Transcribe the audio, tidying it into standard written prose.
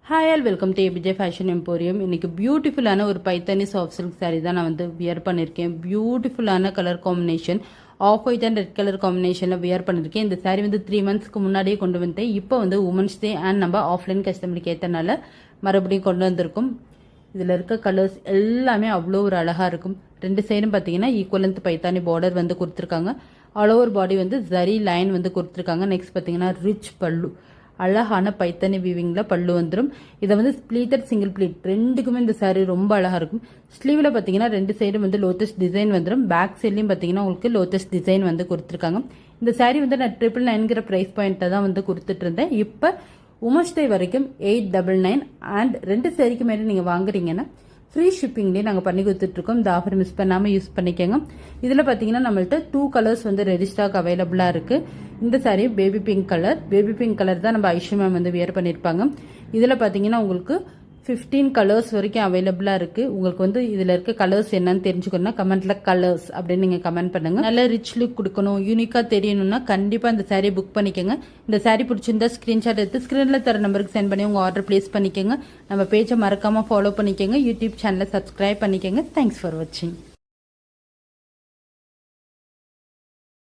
Hi all welcome to APJ fashion emporium. இன்னைக்கு பியூட்டிஃபுல்லான ஒரு பைத்தானி சாஃப்ட் சில்க் சாரீ தான் நான் வியர் பண்ணியிருக்கேன். பியூட்டிஃபுல்லான colour combination, off white and red colour காம்பினேஷனில் வியர் பண்ணியிருக்கேன். இந்த சாரீ 3 மந்த்ஸ்க்கு முன்னாடியே கொண்டு வந்தேன். இப்போ உமன்ஸ் டே அண்ட் நம்ம ஆஃப்லைன் கஸ்டமருக்கு ஏற்றனால மறுபடியும் கொண்டு வந்திருக்கும். இதில் இருக்க கலர்ஸ் எல்லாமே அவ்வளோ ஒரு அழகாக இருக்கும். 2 சைடும் பார்த்தீங்கன்னா ஈக்குவல் லென்த் பைத்தானி பார்டர் கொடுத்துருக்காங்க. All over body zari line கொடுத்துருக்காங்க. நெக்ஸ்ட் பார்த்தீங்கன்னா ரிச் பல்லு, அழகான பைத்தானி வீவிங்கில் பல்லு வந்துடும். இதை ஸ்ப்ளீட்டட் சிங்கிள் ப்ளீட் ரெண்டுக்குமே இந்த சாரீ ரொம்ப அழகாக இருக்கும். ஸ்லீவில் பார்த்தீங்கன்னா 2 சைடும் லோட்டஸ் டிசைன் வந்துடும். பேக் சைட்லையும் பார்த்தீங்கன்னா உங்களுக்கு லோட்டஸ் டிசைன் கொடுத்துருக்காங்க. இந்த சாரீ நான் 999 ப்ரைஸ் பாயிண்ட்டை தான் கொடுத்துட்டு இருந்தேன். இப்போ உமன்ஸ் டே வரைக்கும் 899 அண்ட் 2 சாரீக்கு மேலே நீங்கள் வாங்குறீங்கன்னா ஃப்ரீ ஷிப்பிங்லேயே நாங்கள் பண்ணி கொடுத்துட்ருக்கோம். இந்த ஆஃபர் மிஸ் பண்ணாமல் யூஸ் பண்ணிக்கோங்க. இதில் பார்த்தீங்கன்னா நம்மள்ட்ட 2 கலர்ஸ் ரெடி ஸ்டாக் அவைலபிளாக இருக்குது. இந்த சாரீ பேபி பிங்க் கலர் தான் நம்ம ஐஷு மேம் வியர் பண்ணியிருப்பாங்க. இதில் பார்த்தீங்கன்னா உங்களுக்கு 15 கலர்ஸ் வரைக்கும் அவைலபிளாக இருக்குது. உங்களுக்கு இதில் இருக்க கலர்ஸ் என்னன்னு தெரிஞ்சுக்கணும்னா கமெண்ட்டில் கலர்ஸ் அப்படின்னு நீங்கள் கமெண்ட் பண்ணுங்கள். நல்ல ரிச் லுக் கொடுக்கணும், யூனிக்காக தெரியணும்னா கண்டிப்பாக இந்த சாரீ புக் பண்ணிக்கோங்க. இந்த சாரீ பிடிச்சிருந்தா ஸ்க்ரீன்ஷாட் எடுத்து ஸ்க்ரீனில் தர நம்பருக்கு சென்ட் பண்ணி உங்கள் ஆர்டர் ப்ளேஸ் பண்ணிக்கோங்க. நம்ம பேஜை மறக்காமல் ஃபாலோ பண்ணிக்கோங்க. யூடியூப் சேனலை சப்ஸ்கிரைப் பண்ணிக்கோங்க. தேங்க்ஸ் ஃபார் வாட்சிங்.